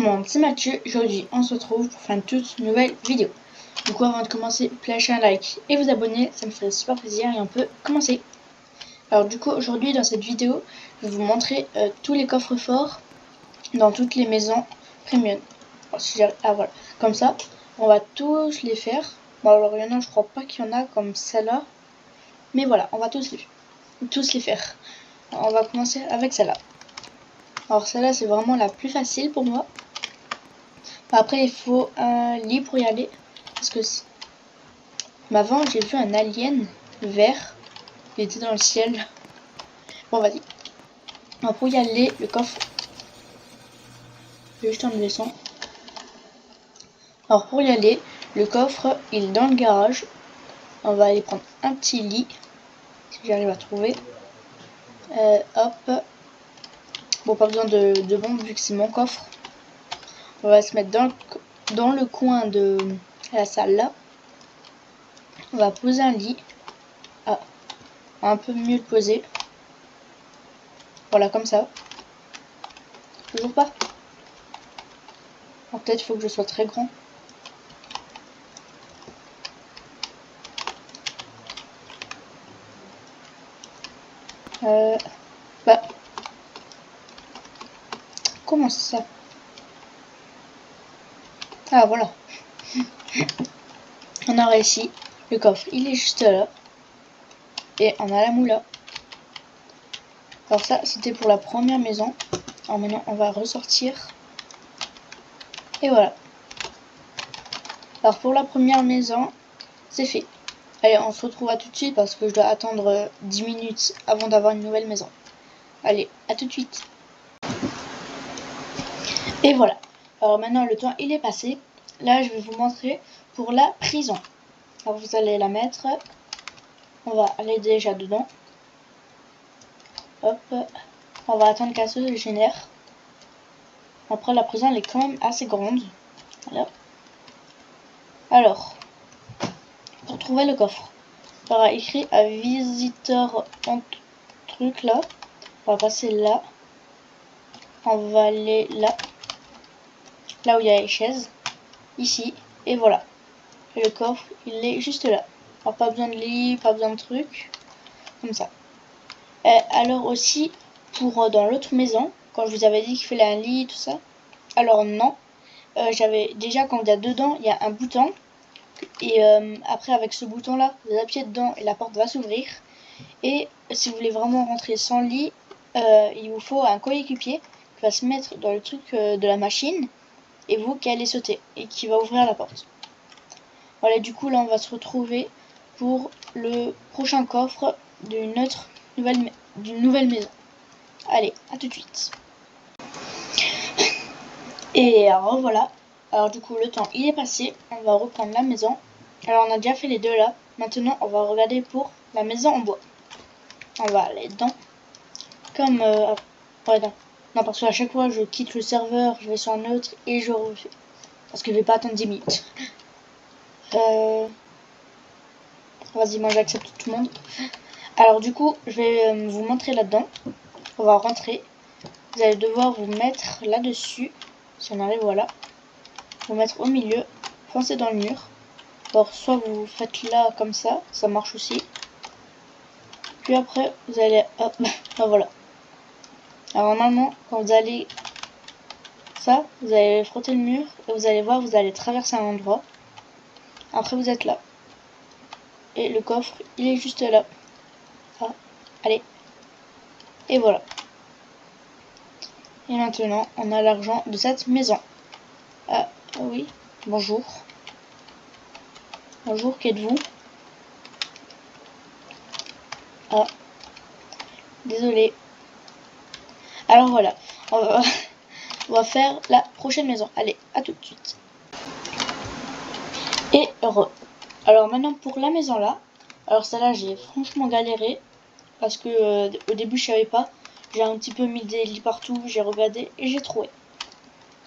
monde, c'est Mathieu. Aujourd'hui, on se retrouve pour faire une toute nouvelle vidéo. Du coup, avant de commencer, lâchez un like et vous abonner, ça me ferait super plaisir et on peut commencer. Alors du coup, aujourd'hui, dans cette vidéo, je vais vous montrer tous les coffres forts dans toutes les maisons premium. Alors, si voilà, comme ça, on va tous les faire. Bon, alors il y en a, je crois pas qu'il y en a comme celle-là, mais voilà, on va tous les faire. Alors, on va commencer avec celle-là. Alors celle-là, c'est vraiment la plus facile pour moi. Après, il faut un lit pour y aller. Parce que mais avant, j'ai vu un alien vert. Il était dans le ciel. Bon, vas-y. Alors, pour y aller, le coffre. Je vais juste enlever son. Alors, pour y aller, le coffre, il est dans le garage. On va aller prendre un petit lit. Si j'arrive à trouver. Hop. Bon, pas besoin de bombe vu que c'est mon coffre. On va se mettre dans le coin de la salle là. On va poser un lit. Ah, un peu mieux le poser. Voilà, comme ça. Toujours pas. Alors peut-être il faut que je sois très grand. Bah. Comment ça? Ah voilà. On a réussi. Le coffre, il est juste là. Et on a la moula. Alors ça, c'était pour la première maison. Alors maintenant, on va ressortir. Et voilà. Alors pour la première maison, c'est fait. Allez, on se retrouve à tout de suite parce que je dois attendre 10 minutes avant d'avoir une nouvelle maison. Allez, à tout de suite. Et voilà. Alors maintenant, le temps, il est passé. Là, je vais vous montrer pour la prison. Alors vous allez la mettre. On va aller déjà dedans. Hop. On va attendre qu'elle se génère. Après, la prison, elle est quand même assez grande. Voilà. Alors, pour trouver le coffre, on va écrire à visiteur en truc là. On va passer là. On va aller là. Là où il y a les chaises. Ici. Et voilà. Et le coffre, il est juste là. Alors, pas besoin de lit, pas besoin de trucs. Comme ça. Alors aussi, pour dans l'autre maison, quand je vous avais dit qu'il fallait un lit, tout ça. Alors non. J'avais déjà, quand il y a dedans, il y a un bouton. Et après, avec ce bouton-là, vous appuyez dedans et la porte va s'ouvrir. Et si vous voulez vraiment rentrer sans lit, il vous faut un coéquipier qui va se mettre dans le truc de la machine. Et vous qui allez sauter et qui va ouvrir la porte. Voilà, du coup, là, on va se retrouver pour le prochain coffre d'une nouvelle maison. Allez, à tout de suite. Et alors voilà. Alors du coup, le temps, il est passé. On va reprendre la maison. Alors on a déjà fait les deux là. Maintenant, on va regarder pour la maison en bois. On va aller dedans. Comme... ouais, non, parce qu'à chaque fois, je quitte le serveur, je vais sur un autre et je refais. Parce que je vais pas attendre 10 minutes. Vas-y, moi j'accepte tout le monde. Alors du coup, je vais vous montrer là-dedans. On va rentrer. Vous allez devoir vous mettre là-dessus. Si on arrive, voilà. Vous mettre au milieu. Foncer dans le mur. Alors soit vous faites là comme ça. Ça marche aussi. Puis après, vous allez... Hop. Ben voilà. Alors normalement, quand vous allez... Ça, vous allez frotter le mur. Et vous allez voir, vous allez traverser un endroit. Après, vous êtes là. Et le coffre, il est juste là. Ah, allez. Et voilà. Et maintenant, on a l'argent de cette maison. Ah, oui. Bonjour. Bonjour, qui êtes-vous? Ah. Désolé. Alors voilà. On va faire la prochaine maison. Allez, à tout de suite. Et heureux. Alors maintenant, pour la maison là. Alors celle-là, j'ai franchement galéré. Parce que au début, je savais pas. J'ai un petit peu mis des lits partout. J'ai regardé et j'ai trouvé.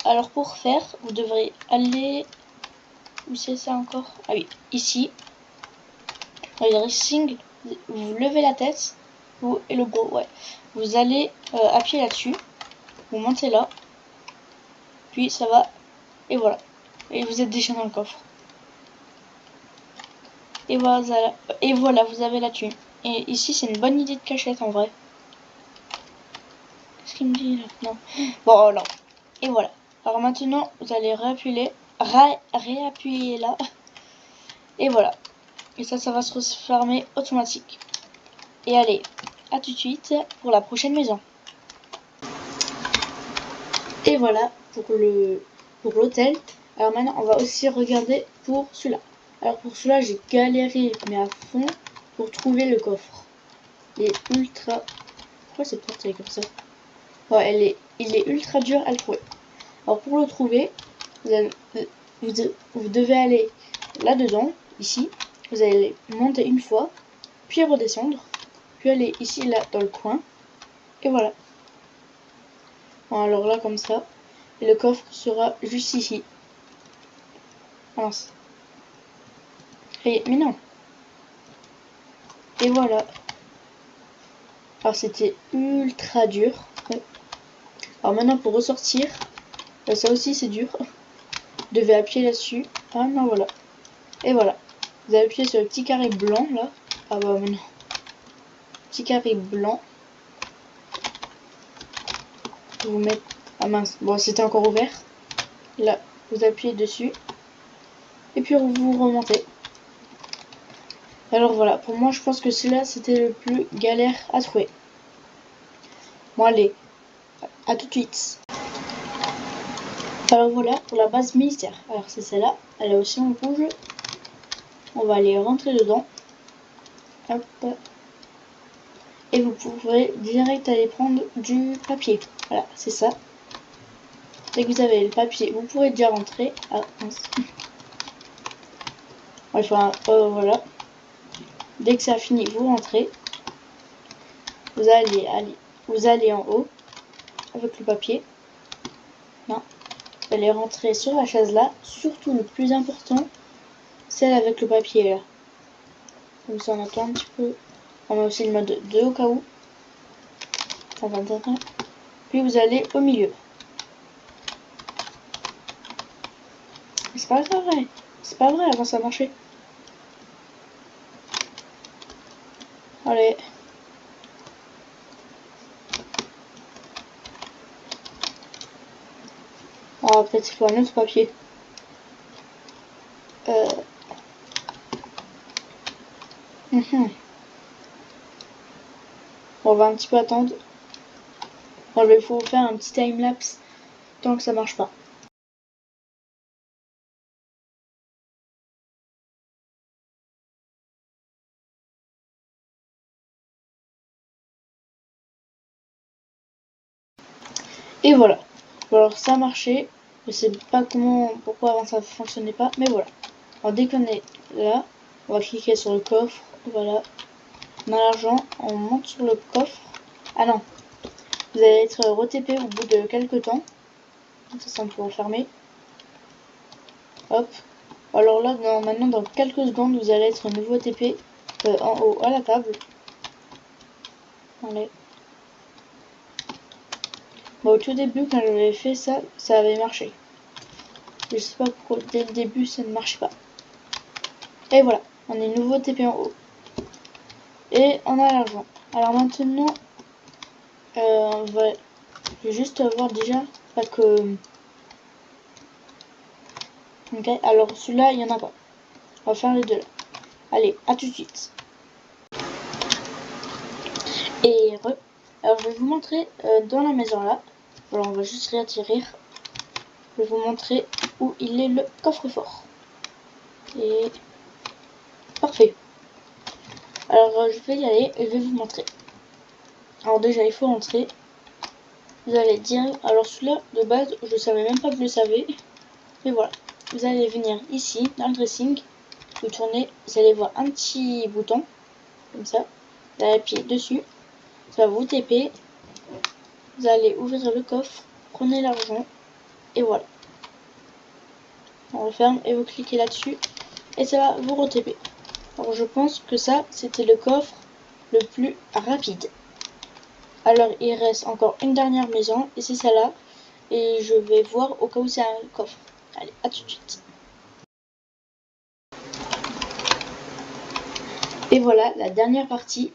Alors pour faire, vous devrez aller... Où c'est ça encore? Ah oui, ici. Le dressing, vous levez la tête. Et le gros, ouais. Vous allez appuyer là-dessus. Vous montez là. puis ça va, et voilà. Et vous êtes déjà dans le coffre. Et voilà, vous avez la thune. Et ici, c'est une bonne idée de cachette en vrai. Qu'est-ce qu'il me dit là? Non. Bon, alors. Et voilà. Alors maintenant, vous allez réappuyer là. Et voilà. Et ça va se refermer automatique. Et allez, à tout de suite pour la prochaine maison. Et voilà pour l'hôtel. Alors maintenant, on va aussi regarder pour celui-là. Alors pour celui-là, j'ai galéré, mais à fond, pour trouver le coffre. Il est ultra... Pourquoi c'est porté comme ça? Ouais, il est ultra dur à le trouver. Alors pour le trouver, vous devez aller là-dedans, ici. Vous allez monter une fois, puis redescendre, puis aller ici, là, dans le coin. Et voilà. Bon, alors là, comme ça. Et le coffre sera juste ici. Mince. Mais non. Et voilà. Alors c'était ultra dur. Ouais. Alors maintenant pour ressortir, ça aussi c'est dur. Vous devez appuyer là-dessus. Ah non, voilà. Et voilà. Vous allez appuyer sur le petit carré blanc là. Ah bah maintenant. Petit carré blanc. Vous mettez... Ah mince. Bon, c'était encore ouvert. Là, vous appuyez dessus. Et puis vous remontez. Alors voilà, pour moi je pense que celui-là c'était le plus galère à trouver. Bon allez, à tout de suite. Alors voilà pour la base militaire. Alors c'est celle-là, elle est aussi en rouge. On va aller rentrer dedans. Hop. Et vous pourrez direct aller prendre du papier. Voilà, c'est ça. Dès que vous avez le papier, vous pourrez déjà rentrer. Ah mince. Enfin, voilà. Dès que ça a fini, vous rentrez. Vous allez en haut avec le papier. Non. Vous allez rentrer sur la chaise là. Surtout le plus important, celle avec le papier là. Comme ça on attend un petit peu. On met aussi le mode 2 au cas où. Puis vous allez au milieu. C'est pas vrai. C'est pas vrai, avant ça marchait. Allez. Oh, peut-être qu'il faut un autre papier. On va un petit peu attendre. Bon, il faut faire un petit time-lapse tant que ça marche pas. Et voilà. Alors ça a marché. Je sais pas pourquoi avant ça fonctionnait pas, mais voilà. Alors dès qu'on est là, on va cliquer sur le coffre. Voilà. On a l'argent, on monte sur le coffre. Ah non. Vous allez être re-TP au bout de quelques temps. Ça on peut refermer. Hop. Alors là, maintenant dans quelques secondes, vous allez être nouveau TP en haut à la table. Allez. Bon, au tout début, quand j'avais fait ça, ça avait marché. Je sais pas pourquoi dès le début ça ne marche pas. Et voilà, on est nouveau TP en haut. Et on a l'argent. Alors maintenant, je vais juste voir déjà pas que... Ok, alors celui-là, il n'y en a pas. On va faire les deux là. Allez, à tout de suite. Et alors je vais vous montrer dans la maison là. Alors on va juste réatterrir. Je vais vous montrer où il est le coffre-fort. Et parfait. Alors je vais y aller et je vais vous montrer. Alors déjà il faut rentrer. Vous allez dire, alors celui-là de base je savais même pas que je le savais. Mais voilà. Vous allez venir ici dans le dressing. Vous tournez, vous allez voir un petit bouton. Comme ça. Vous allez appuyer dessus. Ça va vous TP. Vous allez ouvrir le coffre. Prenez l'argent. Et voilà. On referme et vous cliquez là-dessus. Et ça va vous re-TP. Alors je pense que ça c'était le coffre le plus rapide. Alors il reste encore une dernière maison et c'est celle-là. et je vais voir au cas où c'est un coffre. Allez, à tout de suite. Et voilà la dernière partie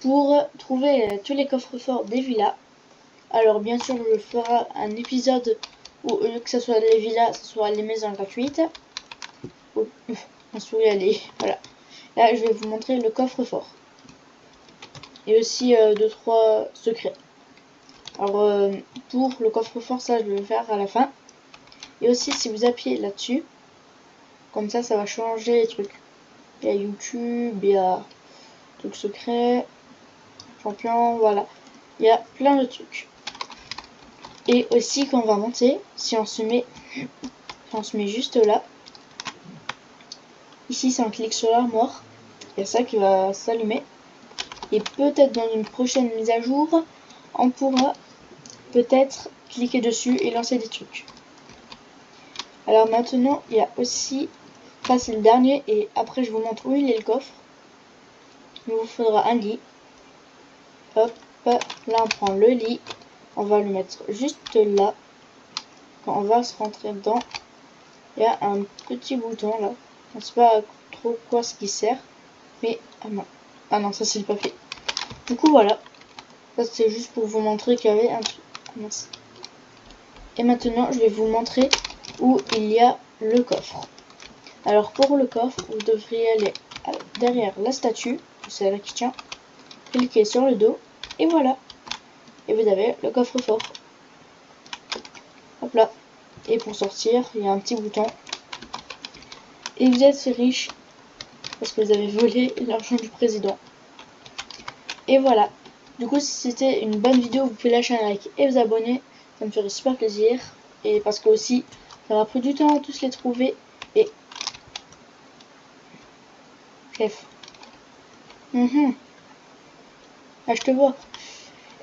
pour trouver tous les coffres-forts des villas. Alors bien sûr je ferai un épisode où que ce soit les villas, que ce soit les maisons gratuites. Oh, on se souvient aller. Voilà. Là je vais vous montrer le coffre-fort. Et aussi 2-3 secrets. Alors pour le coffre-fort, ça je vais le faire à la fin. Et aussi si vous appuyez là-dessus, comme ça va changer les trucs. Il y a YouTube, il y a trucs secrets, champion, voilà. Il y a plein de trucs. Et aussi quand on va monter, si on se met juste là, ici si on clique sur l'armoire, il y a ça qui va s'allumer. Et peut-être dans une prochaine mise à jour, on pourra peut-être cliquer dessus et lancer des trucs. Alors maintenant, il y a aussi, ça c'est le dernier, et après je vous montre où il est le coffre. Il vous faudra un lit. Hop, là on prend le lit, on va le mettre juste là. Quand on va se rentrer dedans, il y a un petit bouton là. On ne sait pas trop quoi ce qui sert, mais ah non, ça c'est pas fait. Du coup voilà, ça c'est juste pour vous montrer qu'il y avait un truc. Et maintenant je vais vous montrer où il y a le coffre. Alors pour le coffre, vous devriez aller derrière la statue, c'est là qui tient, cliquez sur le dos et voilà. Et vous avez le coffre-fort. Hop là. Et pour sortir, il y a un petit bouton. Et vous êtes riche parce que vous avez volé l'argent du président. Et voilà. Du coup, si c'était une bonne vidéo, vous pouvez lâcher un like et vous abonner. Ça me ferait super plaisir. Et parce que aussi, ça m'a pris du temps à tous les trouver. Et chef. Ah, je te vois.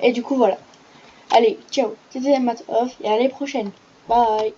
Et du coup, voilà. Allez, ciao. C'était Matt Off et à la prochaine. Bye.